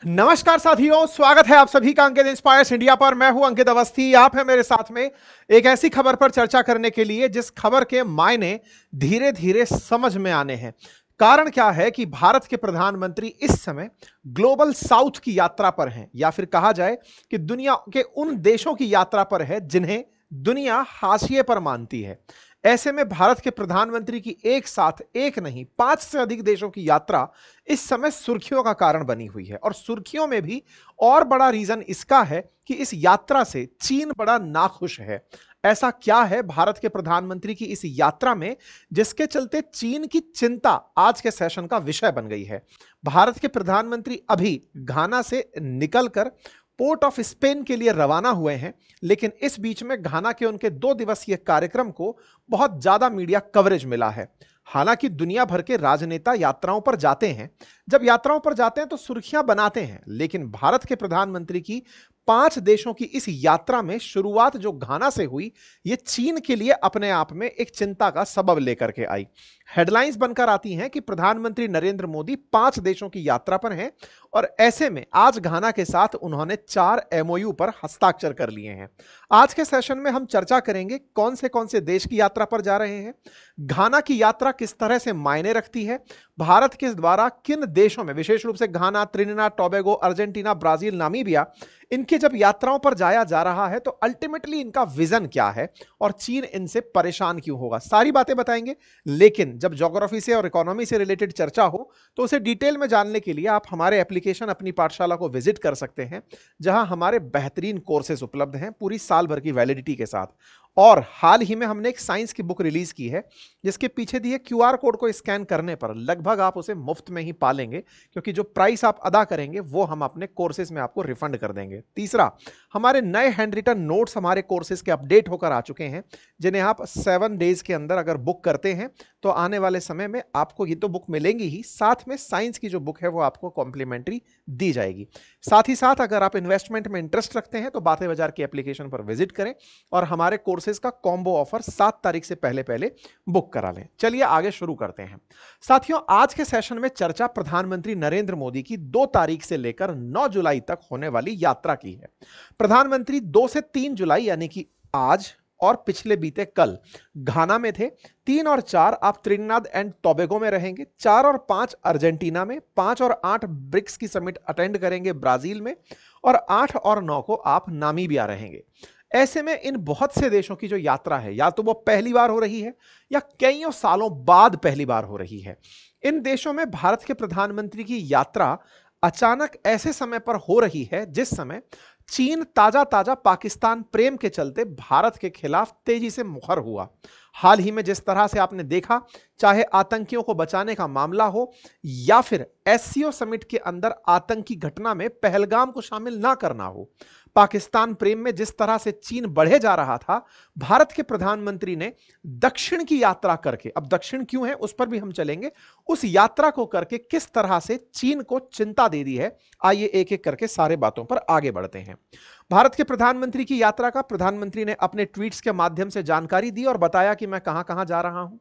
नमस्कार साथियों, स्वागत है आप सभी का अंकित इंस्पायर्स इंडिया पर। मैं हूं अंकित अवस्थी। आप हैं मेरे साथ में एक ऐसी खबर पर चर्चा करने के लिए जिस खबर के मायने धीरे धीरे समझ में आने हैं। कारण क्या है कि भारत के प्रधानमंत्री इस समय ग्लोबल साउथ की यात्रा पर हैं, या फिर कहा जाए कि दुनिया के उन देशों की यात्रा पर है जिन्हें दुनिया हाशिए पर मानती है। ऐसे में भारत के प्रधानमंत्री की एक साथ एक नहीं 5 से अधिक देशों की यात्रा इस समय सुर्खियों का कारण बनी हुई है। और सुर्खियों में भी और बड़ा रीजन इसका है कि इस यात्रा से चीन बड़ा नाखुश है। ऐसा क्या है भारत के प्रधानमंत्री की इस यात्रा में जिसके चलते चीन की चिंता आज के सेशन का विषय बन गई है। भारत के प्रधानमंत्री अभी घाना से निकलकर पोर्ट ऑफ स्पेन के लिए रवाना हुए हैं, लेकिन इस बीच में घाना के उनके 2 दिवसीय कार्यक्रम को बहुत ज्यादा मीडिया कवरेज मिला है। हालांकि दुनिया भर के राजनेता यात्राओं पर जाते हैं, जब यात्राओं पर जाते हैं तो सुर्खियां बनाते हैं, लेकिन भारत के प्रधानमंत्री की 5 देशों की इस यात्रा में शुरुआत जो घाना से हुई, यह चीन के लिए अपने आप में एक चिंता का सबब लेकर के आई। हेडलाइंस बनकर आती हैं कि प्रधानमंत्री नरेंद्र मोदी 5 देशों की यात्रा पर हैं और ऐसे में आज घाना के साथ उन्होंने 4 एमओयू पर हस्ताक्षर कर लिए हैं। आज के सेशन में हम चर्चा करेंगे कौन से देश की यात्रा पर जा रहे हैं, घाना की यात्रा किस तरह से मायने रखती है, भारत के द्वारा किन देशों में, विशेष रूप से Ghana, Trinidad Tobago, Argentina, Brazil, Namibia, इनके जब यात्राओं पर जाया जा रहा है तो अल्टीमेटली इनका विजन क्या है और चीन इनसे परेशान क्यों होगा, सारी बातें बताएंगे। लेकिन जब ज्योग्राफी से और इकोनॉमी से रिलेटेड चर्चा हो तो उसे डिटेल में जानने के लिए आप हमारे एप्लीकेशन अपनी पाठशाला को विजिट कर सकते हैं, जहां हमारे बेहतरीन कोर्सेज उपलब्ध हैं पूरी साल भर की वैलिडिटी के साथ। और हाल ही में हमने एक साइंस की बुक रिलीज की है जिसके पीछे दिए क्यूआर कोड को स्कैन करने पर लगभग आप उसे मुफ्त में ही पा लेंगे, क्योंकि जो प्राइस आप अदा करेंगे वो हम अपने कोर्सेज में आपको रिफंड कर देंगे। तीसरा, हमारे नए हैंड रिटन नोट्स हमारे कोर्सेज के अपडेट होकर आ चुके हैं, जिन्हें आप 7 डेज के अंदर अगर बुक करते हैं तो आने वाले समय में आपको ये तो बुक मिलेंगी ही, साथ में साइंस की जो बुक है वो आपको कॉम्प्लीमेंट्री दी जाएगी। साथ ही साथ अगर आप इन्वेस्टमेंट में इंटरेस्ट रखते हैं तो बातें बाजार की एप्लीकेशन पर विजिट करें और हमारे कोर्सेज का कॉम्बो ऑफर 7 तारीख से पहले पहले बुक करा लें। चलिए आगे शुरू करते हैं। साथियों, आज के सेशन में चर्चा प्रधानमंत्री नरेंद्र मोदी की 2 तारीख से लेकर 9 जुलाई तक होने वाली यात्रा की है। प्रधानमंत्री 2 से 3 जुलाई यानी कि आज और पिछले बीते कल घाना में थे। 3 और 4 आप त्रिनिदाद एंड टोबैगो में रहेंगे, 4 और 5 अर्जेंटीना में, 5 और 8 ब्रिक्स की समिट अटेंड करेंगे ब्राजील में, और 8 और 9 को आप नामीबिया रहेंगे। ऐसे में इन बहुत से देशों की जो यात्रा है, या तो वो पहली बार हो रही है या कईयों सालों बाद पहली बार हो रही है। इन देशों में भारत के प्रधानमंत्री की यात्रा अचानक ऐसे समय पर हो रही है जिस समय चीन ताजा ताजा पाकिस्तान प्रेम के चलते भारत के खिलाफ तेजी से मुखर हुआ। हाल ही में जिस तरह से आपने देखा, चाहे आतंकियों को बचाने का मामला हो या फिर एससीओ समिट के अंदर आतंकी घटना में पहलगाम को शामिल ना करना हो, पाकिस्तान प्रेम में जिस तरह से चीन बढ़े जा रहा था, भारत के प्रधानमंत्री ने दक्षिण की यात्रा करके, अब दक्षिण क्यों है उस पर भी हम चलेंगे, उस यात्रा को करके किस तरह से चीन को चिंता दे दी है। आइए एक एक करके सारे बातों पर आगे बढ़ते हैं। भारत के प्रधानमंत्री की यात्रा का प्रधानमंत्री ने अपने ट्वीट्स के माध्यम से जानकारी दी और बताया कि मैं कहां कहां जा रहा हूं,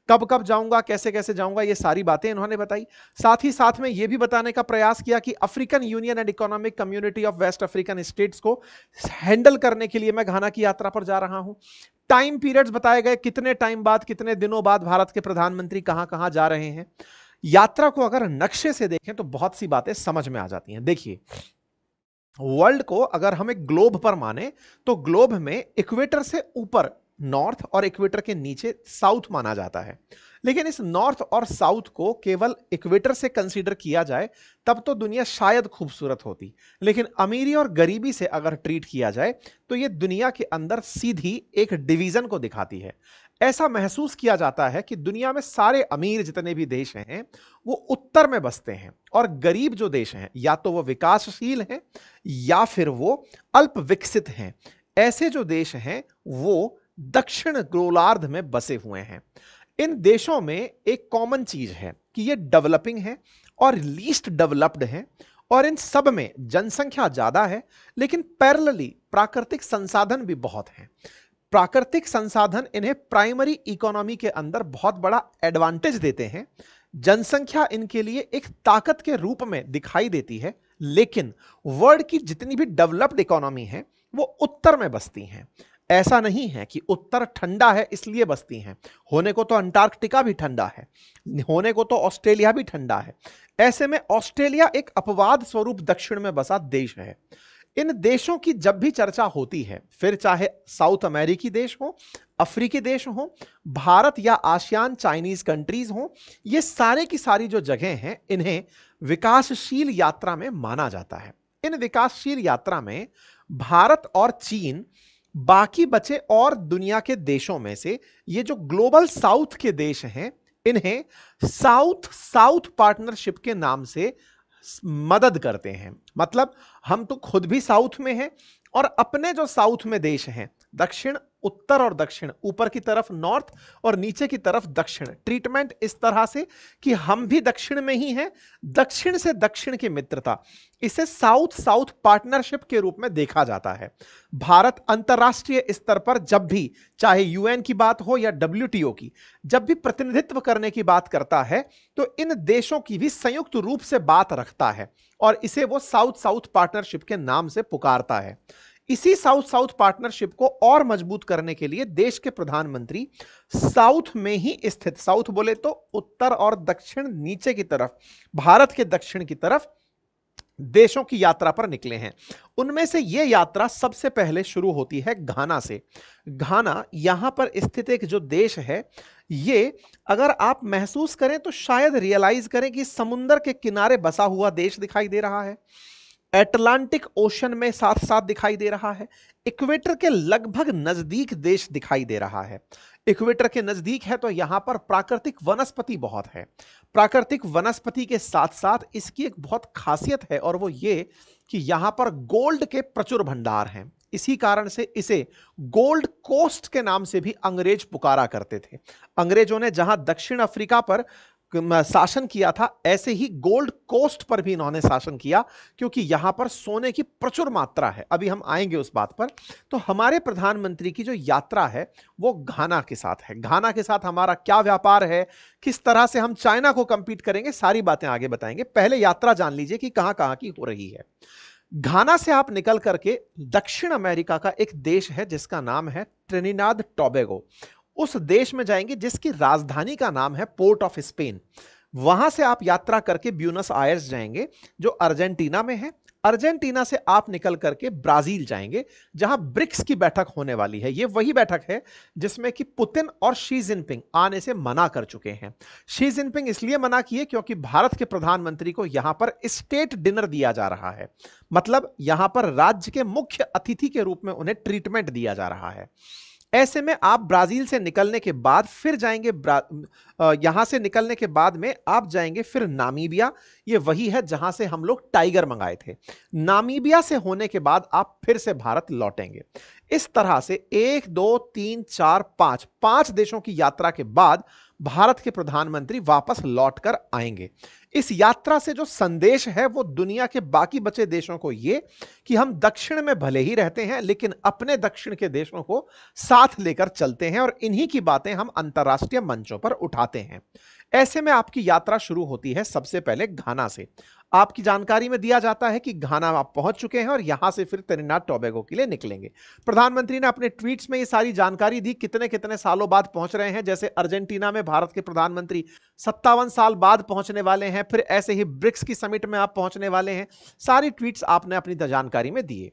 कब कब जाऊंगा, कैसे कैसे जाऊंगा, ये सारी बातें इन्होंने बताई। साथ ही साथ में यह भी बताने का प्रयास किया कि African Union and Economic Community of West African States को हैंडल करने के लिए मैं घाना की यात्रा पर जा रहा हूं। टाइम पीरियड्स बताए गए, कितने टाइम बाद, कितने दिनों बाद भारत के प्रधानमंत्री कहां कहां जा रहे हैं। यात्रा को अगर नक्शे से देखें तो बहुत सी बातें समझ में आ जाती हैं। देखिए, वर्ल्ड को अगर हम एक ग्लोब पर माने तो ग्लोब में इक्वेटर से ऊपर नॉर्थ और इक्वेटर के नीचे साउथ माना जाता है। लेकिन इस नॉर्थ और साउथ को केवल इक्वेटर से कंसीडर किया जाए तब तो दुनिया शायद खूबसूरत होती, लेकिन अमीरी और गरीबी से अगर ट्रीट किया जाए तो यह दुनिया के अंदर सीधी एक डिवीजन को दिखाती है। ऐसा महसूस किया जाता है कि दुनिया में सारे अमीर जितने भी देश हैं वो उत्तर में बसते हैं, और गरीब जो देश हैं या तो वो विकासशील हैं या फिर वो अल्प विकसित हैं। ऐसे जो देश हैं वो दक्षिण गोलार्ध में बसे हुए हैं। इन देशों में एक कॉमन चीज है कि ये डेवलपिंग है और लीस्ट डेवलप्ड है, और इन सब में जनसंख्या ज्यादा है, लेकिन पैरेलली प्राकृतिक संसाधन भी बहुत हैं। प्राकृतिक संसाधन इन्हें प्राइमरी इकोनॉमी के अंदर बहुत बड़ा एडवांटेज देते हैं। जनसंख्या इनके लिए एक ताकत के रूप में दिखाई देती है, लेकिन वर्ल्ड की जितनी भी डेवलप्ड इकोनॉमी है वो उत्तर में बसती हैं। ऐसा नहीं है कि उत्तर ठंडा है इसलिए बसती हैं। होने को तो अंटार्कटिका भी ठंडा है, होने को तो ऑस्ट्रेलिया भी ठंडा है। ऐसे में ऑस्ट्रेलिया एक अपवाद स्वरूप दक्षिण में बसा देश है। इन देशों की जब भी चर्चा होती है, फिर चाहे साउथ अमेरिकी देश हो, अफ्रीकी देश हो, भारत या आसियान चाइनीज कंट्रीज हो, ये सारे की सारी जो जगह हैं इन्हें विकासशील यात्रा में माना जाता है। इन विकासशील यात्रा में भारत और चीन बाकी बचे और दुनिया के देशों में से ये जो ग्लोबल साउथ के देश हैं इन्हें साउथ साउथ पार्टनरशिप के नाम से मदद करते हैं। मतलब हम तो खुद भी साउथ में हैं और अपने जो साउथ में देश हैं, दक्षिण, उत्तर और दक्षिण, ऊपर की तरफ नॉर्थ और नीचे की तरफ दक्षिण, ट्रीटमेंट इस तरह से कि हम भी दक्षिण में ही हैं, दक्षिण से दक्षिण की मित्रता, इसे साउथ साउथ पार्टनरशिप के रूप में देखा जाता है। भारत अंतरराष्ट्रीय स्तर पर जब भी, चाहे यूएन की बात हो या डब्ल्यूटीओ की, जब भी प्रतिनिधित्व करने की बात करता है तो इन देशों की भी संयुक्त रूप से बात रखता है और इसे वो साउथ साउथ पार्टनरशिप के नाम से पुकारता है। इसी साउथ साउथ पार्टनरशिप को और मजबूत करने के लिए देश के प्रधानमंत्री साउथ में ही स्थित, साउथ बोले तो उत्तर और दक्षिण, नीचे की तरफ भारत के दक्षिण की तरफ देशों की यात्रा पर निकले हैं। उनमें से यह यात्रा सबसे पहले शुरू होती है घाना से। घाना यहां पर स्थित एक जो देश है, ये अगर आप महसूस करें तो शायद रियलाइज करें कि समुद्र के किनारे बसा हुआ देश दिखाई दे रहा है, अटलांटिक ओशन में साथ साथ दिखाई दे रहा है, इक्वेटर के लगभग नजदीक देश दिखाई दे रहा है। इक्वेटर के नजदीक है तो यहां पर प्राकृतिक वनस्पति बहुत है। प्राकृतिक वनस्पति के साथ साथ इसकी एक बहुत खासियत है और वो ये कि यहां पर गोल्ड के प्रचुर भंडार हैं। इसी कारण से इसे गोल्ड कोस्ट के नाम से भी अंग्रेज पुकारा करते थे। अंग्रेजों ने जहां दक्षिण अफ्रीका पर शासन किया था, ऐसे ही गोल्ड कोस्ट पर भी इन्होंने शासन किया, क्योंकि यहां पर सोने की प्रचुर मात्रा है। अभी हम आएंगे उस बात पर। तो हमारे प्रधानमंत्री की जो यात्रा है वो घाना के साथ है। घाना के साथ हमारा क्या व्यापार है, किस तरह से हम चाइना को कंपीट करेंगे, सारी बातें आगे बताएंगे। पहले यात्रा जान लीजिए कि कहां कहां की हो रही है। घाना से आप निकल करके दक्षिण अमेरिका का एक देश है जिसका नाम है ट्रिनिडाद टोबैगो, उस देश में जाएंगे जिसकी राजधानी का नाम है पोर्ट ऑफ स्पेन। वहां से आप यात्रा करके ब्यूनस आयर्स जाएंगे जो अर्जेंटीना में है। अर्जेंटीना से आप निकल करके ब्राजील जाएंगे जहां ब्रिक्स की बैठक होने वाली है। यह वही बैठक है जिसमें कि पुतिन और शी जिनपिंग आने से मना कर चुके हैं। शी जिनपिंग इसलिए मना किए क्योंकि भारत के प्रधानमंत्री को यहां पर स्टेट डिनर दिया जा रहा है, मतलब यहां पर राज्य के मुख्य अतिथि के रूप में उन्हें ट्रीटमेंट दिया जा रहा है। ऐसे में आप ब्राजील से निकलने के बाद फिर जाएंगे, यहां से निकलने के बाद में आप जाएंगे फिर नामीबिया। ये वही है जहां से हम लोग टाइगर मंगाए थे। नामीबिया से होने के बाद आप फिर से भारत लौटेंगे। इस तरह से 1 2 3 4 5 देशों की यात्रा के बाद भारत के प्रधानमंत्री वापस लौटकर आएंगे। इस यात्रा से जो संदेश है वो दुनिया के बाकी बचे देशों को ये कि हम दक्षिण में भले ही रहते हैं लेकिन अपने दक्षिण के देशों को साथ लेकर चलते हैं और इन्हीं की बातें हम अंतर्राष्ट्रीय मंचों पर उठाते हैं। ऐसे में आपकी यात्रा शुरू होती है सबसे पहले घाना से। आपकी जानकारी में दिया जाता है कि घाना आप पहुंच चुके हैं और यहां से फिर त्रिनिदाद टोबैगो के लिए निकलेंगे। प्रधानमंत्री ने अपने ट्वीट्स में ये सारी जानकारी दी, कितने कितने सालों बाद पहुंच रहे हैं। जैसे अर्जेंटीना में भारत के प्रधानमंत्री 57 साल बाद पहुंचने वाले हैं, फिर ऐसे ही ब्रिक्स की समिट में आप पहुंचने वाले हैं। सारी ट्वीट्स आपने अपनी जानकारी में दिए।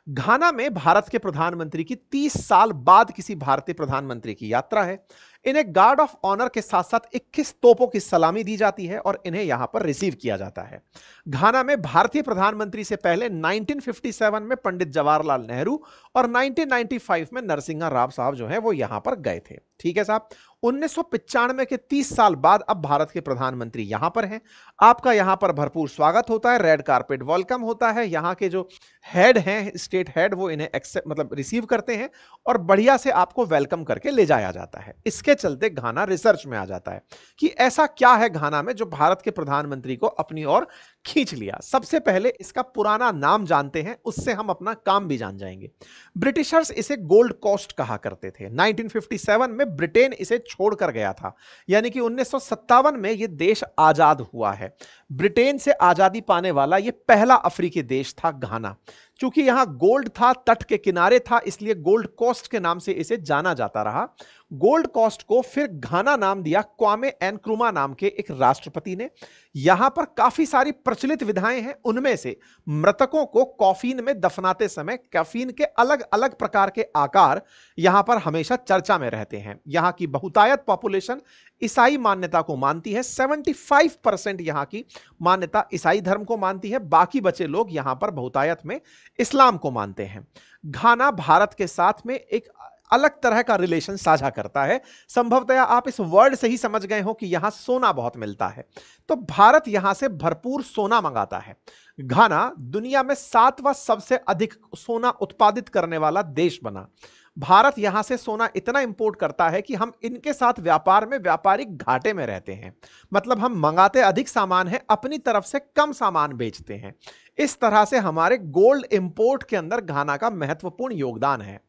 घाना में भारत के प्रधानमंत्री की 30 साल बाद किसी भारतीय प्रधानमंत्री की यात्रा है। इन्हें गार्ड ऑफ ऑनर के साथ साथ 21 तोपों की सलामी दी जाती है और इन्हें यहां पर रिसीव किया जाता है। घाना में भारतीय प्रधानमंत्री से पहले 1957 में पंडित जवाहरलाल नेहरू और 1995 में नरसिंहा राव साहब जो है वो यहां पर गए थे। ठीक है साहब। 1995 के 30 साल बाद अब भारत के प्रधानमंत्री यहां पर हैं। आपका यहां पर भरपूर स्वागत होता है, रेड कारपेट वेलकम होता है। यहां के जो हेड हैं, स्टेट हेड, वो इन्हें एक्सेप्ट मतलब रिसीव करते हैं और बढ़िया से आपको वेलकम करके ले जाया जाता है। इसके जिसके चलते घाना रिसर्च में आ जाता है कि ऐसा क्या है घाना में जो भारत के प्रधानमंत्री को अपनी ओर खींच लिया। सबसे पहले इसका पुराना नाम जानते हैं, उससे हम अपना काम भी जान जाएंगे। ब्रिटिशर्स इसे गोल्ड कोस्ट कहा करते थे। 1957 में ब्रिटेन इसे छोड़कर गया था, यानी कि 1957 में यह देश आजाद हुआ है। ब्रिटेन से आजादी पाने वाला यह पहला अफ्रीकी देश था घाना। चूंकि यहां गोल्ड था, तट के किनारे था, इसलिए गोल्ड कोस्ट के नाम से इसे जाना जाता रहा। गोल्ड कोस्ट को फिर घाना नाम दिया क्वामे एनक्रुमा नाम के एक राष्ट्रपति ने। यहां पर काफी सारी प्रचलित विधाएं हैं, उनमें से मृतकों को कॉफिन में दफनाते समय कॉफिन के अलग अलग प्रकार के आकार यहां पर हमेशा चर्चा में रहते हैं। यहां की बहुतायत पॉपुलेशन ईसाई मान्यता को मानती है। 75% यहां की मान्यता ईसाई धर्म को मानती है, बाकी बचे लोग यहां पर बहुतायत में इस्लाम को मानते हैं। घाना भारत के साथ में एक अलग तरह का रिलेशन साझा करता है। संभवतः आप इस वर्ड से ही समझ गए हो कि यहां सोना बहुत मिलता है, तो भारत यहां से भरपूर सोना मंगाता है। घाना दुनिया में 7वां सबसे अधिक सोना उत्पादित करने वाला देश बना। भारत यहां से सोना इतना इंपोर्ट करता है कि हम इनके साथ व्यापार में व्यापारिक घाटे में रहते हैं। मतलब हम मंगाते अधिक सामान है, अपनी तरफ से कम सामान बेचते हैं। इस तरह से हमारे गोल्ड इंपोर्ट के अंदर घाना का महत्वपूर्ण योगदान है।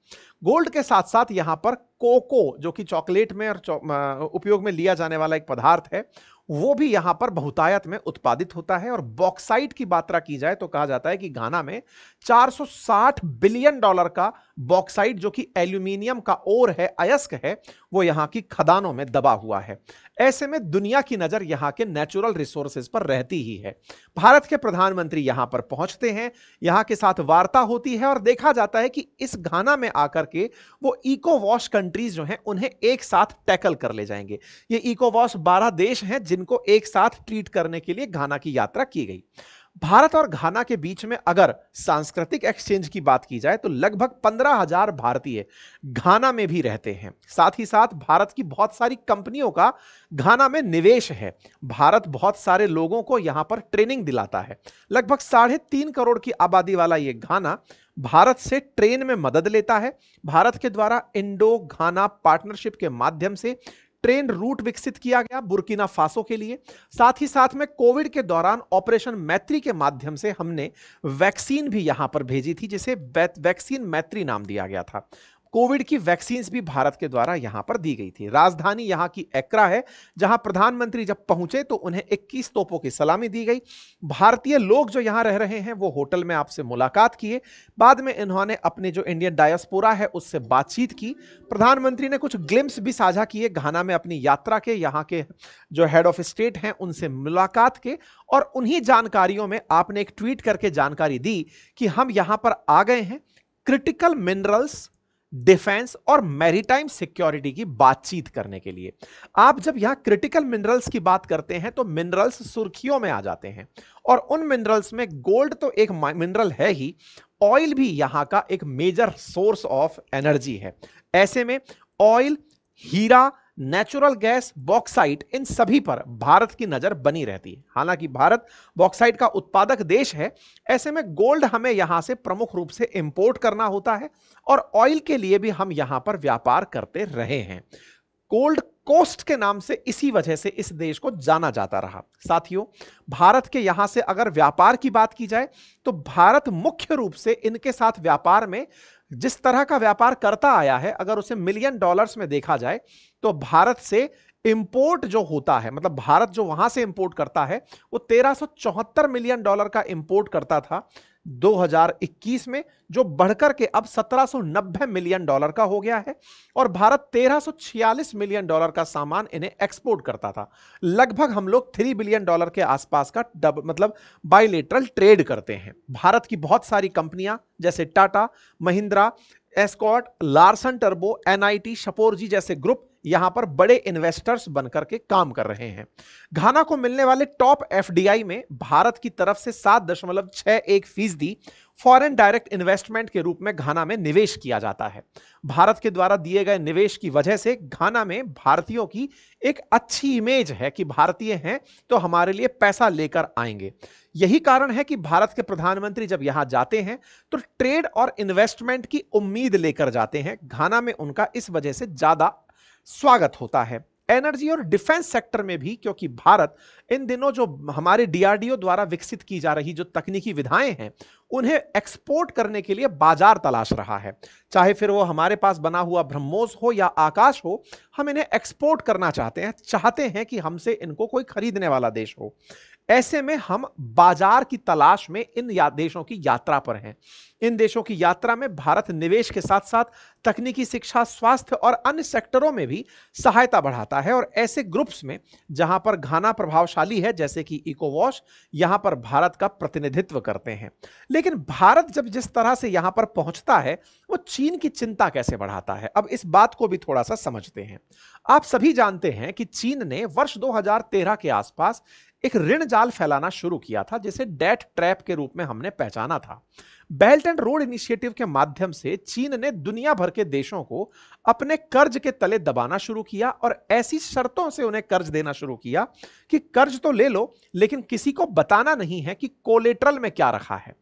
गोल्ड के साथ साथ यहां पर कोको, जो कि चॉकलेट में और उपयोग में लिया जाने वाला एक पदार्थ है, वो भी यहां पर बहुतायत में उत्पादित होता है। और बॉक्साइट की मात्रा की जाए तो कहा जाता है कि घाना में 460 बिलियन डॉलर का बॉक्साइट, जो कि एल्यूमिनियम का ओर है, अयस्क है, वो यहां की खदानों में दबा हुआ है। ऐसे में दुनिया की नजर यहां के नेचुरल रिसोर्सेज पर रहती ही है। भारत के प्रधानमंत्री यहां पर पहुंचते हैं, यहां के साथ वार्ता होती है और देखा जाता है कि इस घाना में आकर के वो इकोवॉश कंट्रीज जो हैं उन्हें एक साथ टैकल कर ले जाएंगे। ये इकोवॉश 12 देश हैं जिनको एक साथ ट्रीट करने के लिए घाना की यात्रा की गई। भारत और घाना के बीच में अगर सांस्कृतिक एक्सचेंज की बात की जाए तो लगभग 15,000 भारतीय घाना में भी रहते हैं। साथ ही साथ भारत की बहुत सारी कंपनियों का घाना में निवेश है। भारत बहुत सारे लोगों को यहां पर ट्रेनिंग दिलाता है। लगभग 3.5 करोड़ की आबादी वाला यह घाना भारत से ट्रेन में मदद लेता है। भारत के द्वारा इंडो घाना पार्टनरशिप के माध्यम से ट्रेन रूट विकसित किया गया बुर्किना फासो के लिए। साथ ही साथ में कोविड के दौरान ऑपरेशन मैत्री के माध्यम से हमने वैक्सीन भी यहां पर भेजी थी, जिसे वैक्सीन मैत्री नाम दिया गया था। कोविड की वैक्सीन भी भारत के द्वारा यहां पर दी गई थी। राजधानी यहां की एक्रा है, जहां प्रधानमंत्री जब पहुंचे तो उन्हें 21 तोपों की सलामी दी गई। भारतीय लोग जो यहां रह रहे हैं वो होटल में आपसे मुलाकात किए। बाद में इन्होंने अपने जो इंडियन डायस्पोरा है उससे बातचीत की। प्रधानमंत्री ने कुछ ग्लिम्स भी साझा किए घाना में अपनी यात्रा के। यहां के जो हेड ऑफ स्टेट हैं उनसे मुलाकात के, और उन्हीं जानकारियों में आपने एक ट्वीट करके जानकारी दी कि हम यहां पर आ गए हैं क्रिटिकल मिनरल्स, डिफेंस और मैरीटाइम सिक्योरिटी की बातचीत करने के लिए। आप जब यहां क्रिटिकल मिनरल्स की बात करते हैं तो मिनरल्स सुर्खियों में आ जाते हैं, और उन मिनरल्स में गोल्ड तो एक मिनरल है ही, ऑयल भी यहां का एक मेजर सोर्स ऑफ एनर्जी है। ऐसे में ऑयल, हीरा, नेचुरल गैस, बॉक्साइट, इन सभी पर भारत की नजर बनी रहती है। हालांकि भारत बॉक्साइट का उत्पादक देश है, ऐसे में गोल्ड हमें यहां से प्रमुख रूप से इंपोर्ट करना होता है, और ऑयल के लिए भी हम यहां पर व्यापार करते रहे हैं। गोल्ड कोस्ट के नाम से इसी वजह से इस देश को जाना जाता रहा। साथियों, भारत के यहां से अगर व्यापार की बात की जाए तो भारत मुख्य रूप से इनके साथ व्यापार में जिस तरह का व्यापार करता आया है, अगर उसे मिलियन डॉलर्स में देखा जाए तो भारत से इंपोर्ट जो होता है, मतलब भारत जो वहां से इंपोर्ट करता है वो 1374 मिलियन डॉलर का इंपोर्ट करता था 2021 में, जो बढ़कर के अब 1790 मिलियन डॉलर का हो गया है। और भारत 1346 मिलियन डॉलर का सामान इन्हें एक्सपोर्ट करता था। लगभग हम लोग 3 बिलियन डॉलर के आसपास का मतलब बायलेटरल ट्रेड करते हैं। भारत की बहुत सारी कंपनियां जैसे टाटा, महिंद्रा, एस्कॉर्ट, लार्सन टर्बो, एनआईटी, शपोरजी जैसे ग्रुप यहां पर बड़े इन्वेस्टर्स बनकर के काम कर रहे हैं। घाना को मिलने वाले टॉप एफडीआई में भारत की तरफ से 7.61% फॉरेन डायरेक्ट इन्वेस्टमेंट के रूप में घाना में निवेश किया जाता है। भारत के द्वारा दिए गए निवेश की वजह से घाना में भारतीयों की एक अच्छी इमेज है कि भारतीय हैं तो हमारे लिए पैसा लेकर आएंगे। यही कारण है कि भारत के प्रधानमंत्री जब यहां जाते हैं तो ट्रेड और इन्वेस्टमेंट की उम्मीद लेकर जाते हैं। घाना में उनका इस वजह से ज्यादा स्वागत होता है। एनर्जी और डिफेंस सेक्टर में भी, क्योंकि भारत इन दिनों जो हमारे डीआरडीओ द्वारा विकसित की जा रही जो तकनीकी विधाएं हैं उन्हें एक्सपोर्ट करने के लिए बाजार तलाश रहा है। चाहे फिर वो हमारे पास बना हुआ ब्रह्मोस हो या आकाश हो, हम इन्हें एक्सपोर्ट करना चाहते हैं कि हमसे इनको कोई खरीदने वाला देश हो। ऐसे में हम बाजार की तलाश में इन देशों की यात्रा पर हैं। इन देशों की यात्रा में भारत निवेश के साथ साथ तकनीकी शिक्षा, स्वास्थ्य और अन्य सेक्टरों में भी सहायता बढ़ाता है। और ऐसे ग्रुप्स में जहां पर घाना प्रभावशाली है, जैसे कि इकोवॉस, यहां पर भारत का प्रतिनिधित्व करते हैं। लेकिन भारत जब जिस तरह से यहां पर पहुंचता है, वो चीन की चिंता कैसे बढ़ाता है, अब इस बात को भी थोड़ा सा समझते हैं। आप सभी जानते हैं कि चीन ने वर्ष 2013 के आसपास एक ऋण जाल फैलाना शुरू किया था, जिसे डेट ट्रैप के रूप में हमने पहचाना था। बेल्ट एंड रोड इनिशिएटिव के माध्यम से चीन ने दुनिया भर के देशों को अपने कर्ज के तले दबाना शुरू किया और ऐसी शर्तों से उन्हें कर्ज देना शुरू किया कि कर्ज तो ले लो, लेकिन किसी को बताना नहीं है कि कोलेटरल में क्या रखा है।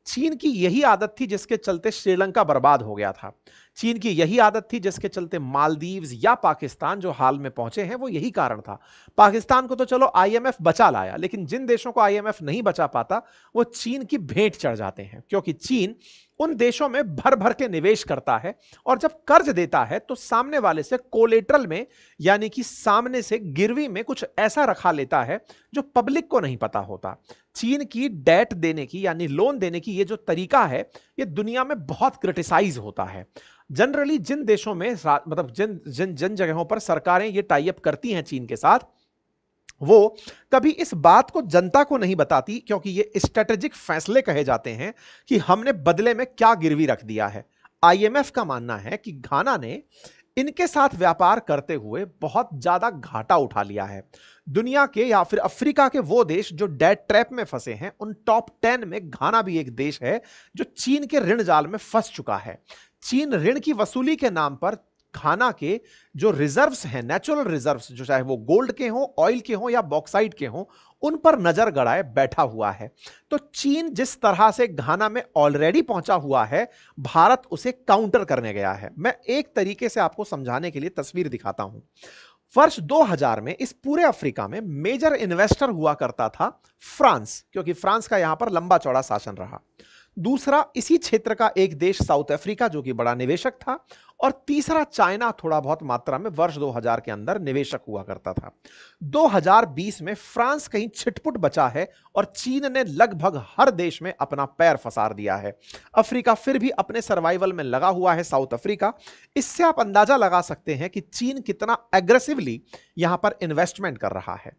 चीन की यही आदत थी जिसके चलते श्रीलंका बर्बाद हो गया था। चीन की यही आदत थी जिसके चलते मालदीव्स या पाकिस्तान जो हाल में पहुंचे हैं, वो यही कारण था। पाकिस्तान को तो चलो आईएमएफ बचा लाया, लेकिन जिन देशों को आईएमएफ नहीं बचा पाता, वो चीन की भेंट चढ़ जाते हैं, क्योंकि चीन उन देशों में भर भर के निवेश करता है और जब कर्ज देता है तो सामने वाले से कोलेटरल में, यानी कि सामने से गिरवी में कुछ ऐसा रखा लेता है जो पब्लिक को नहीं पता होता। चीन की डेट देने की, यानी लोन देने की ये जो तरीका है, ये दुनिया में बहुत क्रिटिसाइज होता है। जनरली जिन देशों में मतलब जिन जिन जिन जगहों पर सरकारें ये टाई अप करती हैं चीन के साथ, वो कभी इस बात को जनता को नहीं बताती, क्योंकि ये स्ट्रेटेजिक फैसले कहे जाते हैं कि हमने बदले में क्या गिरवी रख दिया है। आईएमएफ का मानना है कि घाना ने इनके साथ व्यापार करते हुए बहुत ज्यादा घाटा उठा लिया है। दुनिया के या फिर अफ्रीका के वो देश जो डेट ट्रैप में फंसे हैं, उन टॉप 10 में घाना भी एक देश है जो चीन के ऋण जाल में फंस चुका है। चीन ऋण की वसूली के नाम पर घाना के जो रिजर्व्स हैं, नेचुरल रिजर्व्स, जो चाहे वो गोल्ड के हों, ऑयल के हों या बॉक्साइट के हों, उन पर नजर गड़ाए बैठा हुआ है। तो चीन जिस तरह से घाना में ऑलरेडी पहुंचा हुआ है, भारत उसे काउंटर करने गया है। मैं एक तरीके से आपको समझाने के लिए तस्वीर दिखाता हूं। वर्ष 2000 में इस पूरे अफ्रीका में मेजर इन्वेस्टर हुआ करता था फ्रांस, क्योंकि फ्रांस का यहां पर लंबा चौड़ा शासन रहा। दूसरा इसी क्षेत्र का एक देश साउथ अफ्रीका, जो कि बड़ा निवेशक था। और तीसरा चाइना थोड़ा बहुत मात्रा में वर्ष 2000 के अंदर निवेशक हुआ करता था। 2020 में फ्रांस कहीं छिटपुट बचा है और चीन ने लगभग हर देश में अपना पैर फंसार दिया है। अफ्रीका फिर भी अपने सर्वाइवल में लगा हुआ है, साउथ अफ्रीका। इससे आप अंदाजा लगा सकते हैं कि चीन कितना एग्रेसिवली यहां पर इन्वेस्टमेंट कर रहा है।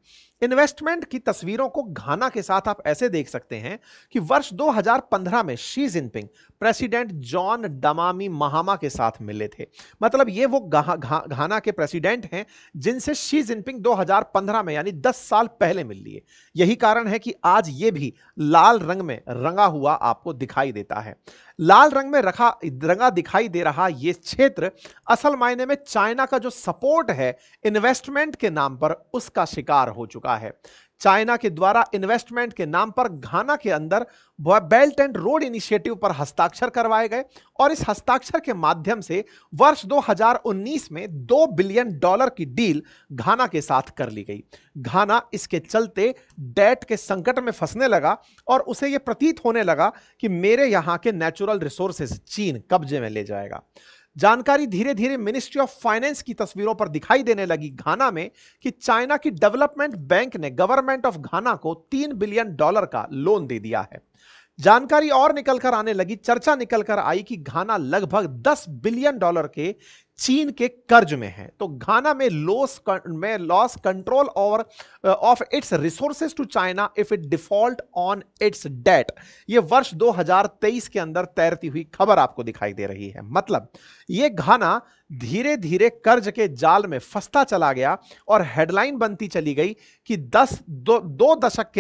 इन्वेस्टमेंट की तस्वीरों को घाना के साथ आप ऐसे देख सकते हैं कि वर्ष 2015 में शी जिनपिंग प्रेसिडेंट जॉन डमामी महामा के साथ मिले थे। मतलब ये वो घाना के प्रेसिडेंट हैं जिनसे शी जिनपिंग 2015 में, यानी 10 साल पहले मिल लिए। यही कारण है कि आज ये भी लाल रंग में रंगा हुआ आपको दिखाई देता है। लाल रंग में रंगा दिखाई दे रहा ये क्षेत्र असल मायने में चाइना का जो सपोर्ट है इन्वेस्टमेंट के नाम पर, उसका शिकार हो चुका है। चाइना के द्वारा इन्वेस्टमेंट के नाम पर घाना के अंदर बेल्ट एंड रोड इनिशिएटिव पर हस्ताक्षर करवाए गए और इस हस्ताक्षर के माध्यम से वर्ष 2019 में $2 बिलियन की डील घाना के साथ कर ली गई। घाना इसके चलते डेट के संकट में फंसने लगा और उसे यह प्रतीत होने लगा कि मेरे यहां के नेचुरल रिसोर्सेज चीन कब्जे में ले जाएगा। जानकारी धीरे धीरे मिनिस्ट्री ऑफ फाइनेंस की तस्वीरों पर दिखाई देने लगी घाना में कि चाइना की डेवलपमेंट बैंक ने गवर्नमेंट ऑफ घाना को $3 बिलियन का लोन दे दिया है। जानकारी और निकलकर आने लगी, चर्चा निकलकर आई कि घाना लगभग $10 बिलियन के चीन के कर्ज में है। तो घाना में loss control over of its resources to China if it default on it's date, ये वर्ष 2023 के अंदर तैरती हुई खबर आपको दिखाई दे रही है। मतलब ये घाना धीरे धीरे कर्ज के जाल में फंसता चला गया और हेडलाइन बनती चली गई कि 2 दशक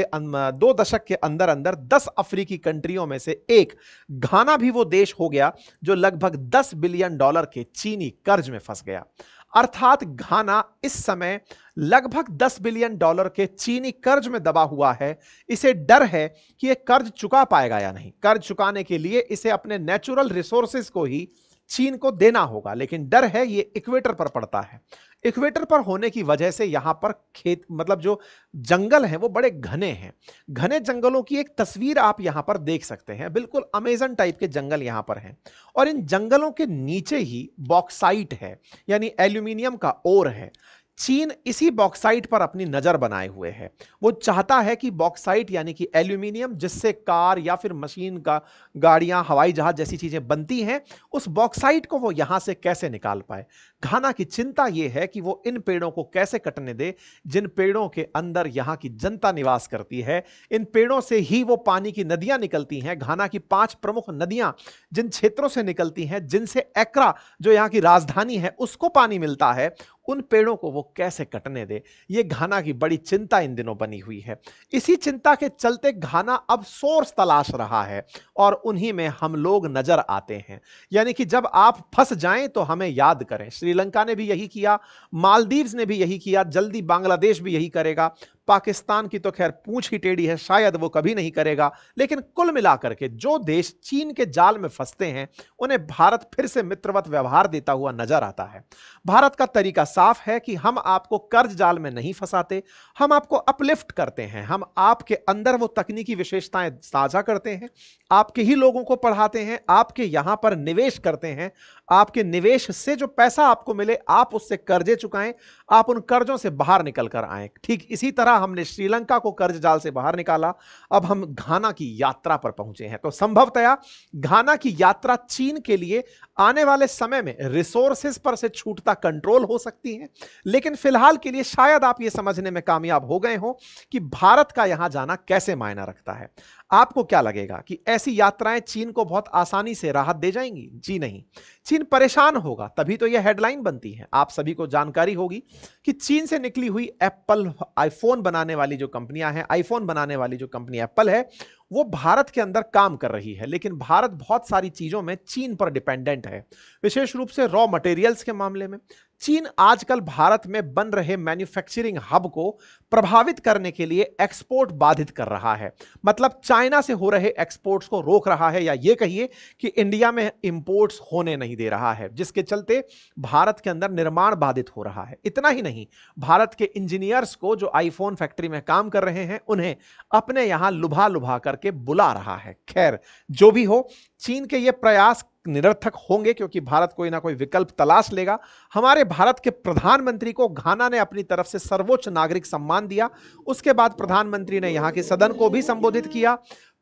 के अंदर अंदर 10 अफ्रीकी कंट्रियों में से एक घाना भी वो देश हो गया जो लगभग $10 बिलियन के चीनी कर्ज में फंस गया। अर्थात घाना इस समय लगभग $10 बिलियन के चीनी कर्ज में दबा हुआ है। इसे डर है कि यह कर्ज चुका पाएगा या नहीं। कर्ज चुकाने के लिए इसे अपने नेचुरल रिसोर्सेज को ही चीन को देना होगा, लेकिन डर है ये इक्वेटर पर पड़ता है। इक्वेटर पर होने की वजह से यहां पर खेत मतलब जो जंगल हैं वो बड़े घने हैं। घने जंगलों की एक तस्वीर आप यहां पर देख सकते हैं, बिल्कुल अमेजन टाइप के जंगल यहां पर हैं। और इन जंगलों के नीचे ही बॉक्साइट है, यानी एल्यूमिनियम का ओर है। चीन इसी बॉक्साइट पर अपनी नजर बनाए हुए है। वो चाहता है कि बॉक्साइट यानी कि एल्यूमिनियम जिससे कार या फिर मशीन का गाड़ियां हवाई जहाज जैसी चीजें बनती हैं, उस बॉक्साइट को वो यहां से कैसे निकाल पाए। घाना की चिंता यह है कि वो इन पेड़ों को कैसे कटने दे जिन पेड़ों के अंदर यहां की जनता निवास करती है। इन पेड़ों से ही वो पानी की नदियां निकलती हैं। घाना की 5 प्रमुख नदियां जिन क्षेत्रों से निकलती हैं, जिनसे एक्रा जो यहां की राजधानी है उसको पानी मिलता है, उन पेड़ों को वो कैसे कटने दे, ये घाना की बड़ी चिंता इन दिनों बनी हुई है। इसी चिंता के चलते घाना अब सोर्स तलाश रहा है और उन्हीं में हम लोग नजर आते हैं। यानी कि जब आप फंस जाएं तो हमें याद करें। श्रीलंका ने भी यही किया, मालदीव्स ने भी यही किया, जल्दी बांग्लादेश भी यही करेगा। पाकिस्तान की तो खैर पूंछ ही टेढ़ी है, शायद वो कभी नहीं करेगा। लेकिन कुल मिलाकर के जो देश चीन के जाल में फंसते हैं, उन्हें भारत फिर से मित्रवत व्यवहार देता हुआ नजर आता है। भारत का तरीका साफ है कि हम आपको कर्ज जाल में नहीं फंसाते, हम आपको अपलिफ्ट करते हैं। हम आपके अंदर वो तकनीकी विशेषताएं साझा करते हैं, आपके ही लोगों को पढ़ाते हैं, आपके यहां पर निवेश करते हैं। आपके निवेश से जो पैसा आपको मिले, आप उससे कर्जे चुकाएं, आप उन कर्जों से बाहर निकल कर आए। ठीक इसी तरह हमने श्रीलंका को कर्ज जाल से बाहर निकाला। अब हम घाना की यात्रा पर पहुंचे हैं। तो संभवतया घाना की यात्रा चीन के लिए आने वाले समय में रिसोर्सेज पर से छूटता कंट्रोल हो सकती है। लेकिन फिलहाल के लिए शायद आप यह समझने में कामयाब हो गए हो कि भारत का यहां जाना कैसे मायना रखता है। आपको क्या लगेगा कि ऐसी यात्राएं चीन को बहुत आसानी से राहत दे जाएंगी? जी नहीं, चीन परेशान होगा, तभी तो यह हेडलाइन बनती है। आप सभी को जानकारी होगी कि चीन से निकली हुई एप्पल आईफोन बनाने वाली जो कंपनियां हैं, आईफोन बनाने वाली जो कंपनी एप्पल है, वो भारत के अंदर काम कर रही है। लेकिन भारत बहुत सारी चीजों में चीन पर डिपेंडेंट है, विशेष रूप से रॉ मटेरियल्स के मामले में। चीन आजकल भारत में बन रहे मैन्युफैक्चरिंग हब को प्रभावित करने के लिए एक्सपोर्ट बाधित कर रहा है। मतलब चाइना से हो रहे एक्सपोर्ट्स को रोक रहा है, या यह कहिए कि इंडिया में इंपोर्ट्स होने नहीं दे रहा है, जिसके चलते भारत के अंदर निर्माण बाधित हो रहा है। इतना ही नहीं, भारत के इंजीनियर्स को जो आईफोन फैक्ट्री में काम कर रहे हैं, उन्हें अपने यहां लुभा लुभा करके बुला रहा है। खैर, जो भी हो, चीन के ये प्रयास निरर्थक होंगे क्योंकि भारत कोई ना कोई विकल्प तलाश लेगा। हमारे भारत के प्रधानमंत्री को घाना ने अपनी तरफ से सर्वोच्च नागरिक सम्मान दिया। उसके बाद प्रधानमंत्री ने यहां के सदन को भी संबोधित किया।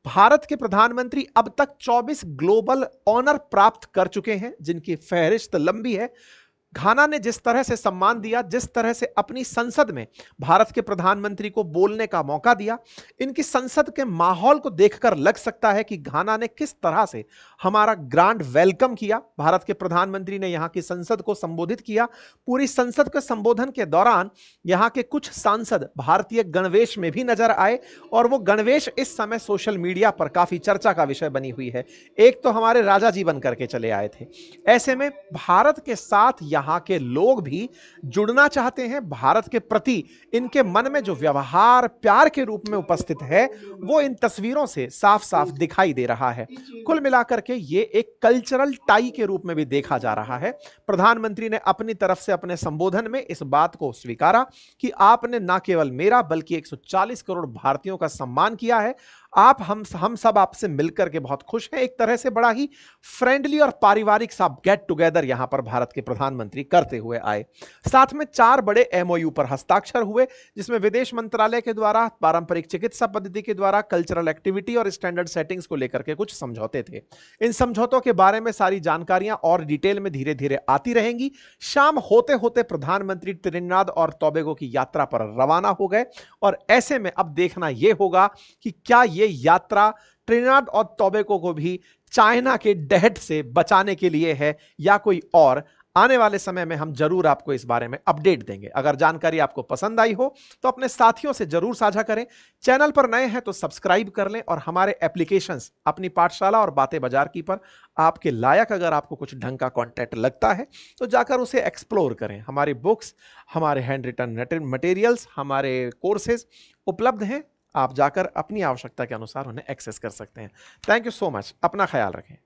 भारत के प्रधानमंत्री अब तक 24 ग्लोबल ऑनर प्राप्त कर चुके हैं, जिनकी फहरिस्त लंबी है। घाना ने जिस तरह से सम्मान दिया, जिस तरह से अपनी संसद में भारत के प्रधानमंत्री को बोलने का मौका दिया, इनकी संसद के माहौल को देखकर लग सकता है कि घाना ने किस तरह से हमारा ग्रांड वेलकम किया। भारत के प्रधानमंत्री ने यहां की संसद को संबोधित किया। पूरी संसद के संबोधन के दौरान यहां के कुछ सांसद भारतीय गणवेश में भी नजर आए, और वो गणवेश इस समय सोशल मीडिया पर काफी चर्चा का विषय बनी हुई है। एक तो हमारे राजा जी बन करके चले आए थे। ऐसे में भारत के साथ यहां के लोग भी जुड़ना चाहते हैं। भारत के प्रति इनके मन में जो व्यवहार प्यार के रूप में उपस्थित है, वो इन तस्वीरों से साफ साफ दिखाई दे रहा है। कुल मिलाकर के ये एक कल्चरल टाई के रूप में भी देखा जा रहा है। प्रधानमंत्री ने अपनी तरफ से अपने संबोधन में इस बात को स्वीकारा कि आपने न केवल मेरा बल्कि 140 करोड़ भारतीयों का सम्मान किया है। आप हम सब आपसे मिलकर के बहुत खुश हैं। एक तरह से बड़ा ही फ्रेंडली और पारिवारिक सा गेट टुगेदर यहां पर भारत के प्रधानमंत्री करते हुए आए। साथ में 4 बड़े एमओयू पर हस्ताक्षर हुए, जिसमें विदेश मंत्रालय के द्वारा पारंपरिक चिकित्सा पद्धति के द्वारा कल्चरल एक्टिविटी और स्टैंडर्ड सेटिंग्स को लेकर के कुछ समझौते थे। इन समझौतों के बारे में सारी जानकारियां और डिटेल में धीरे धीरे आती रहेंगी। शाम होते होते प्रधानमंत्री त्रिनिदाद और टोबैगो की यात्रा पर रवाना हो गए, और ऐसे में अब देखना यह होगा कि क्या ये यात्रा त्रिनिदाद और टोबैगो को भी चाइना के डहट से बचाने के लिए है या कोई और। आने वाले समय में हम जरूर आपको इस बारे में अपडेट देंगे। अगर जानकारी आपको पसंद आई हो तो अपने साथियों से जरूर साझा करें। चैनल पर नए हैं तो सब्सक्राइब कर लें, और हमारे एप्लीकेशंस अपनी पाठशाला और बातें बाजार की पर आपके लायक अगर आपको कुछ ढंग का कंटेंट लगता है तो जाकर उसे एक्सप्लोर करें। हमारी बुक्स, हमारे हैंड रिटन मटेरियल्स, हमारे कोर्सेज उपलब्ध हैं। आप जाकर अपनी आवश्यकता के अनुसार उन्हें एक्सेस कर सकते हैं। Thank you so much. अपना ख्याल रखें।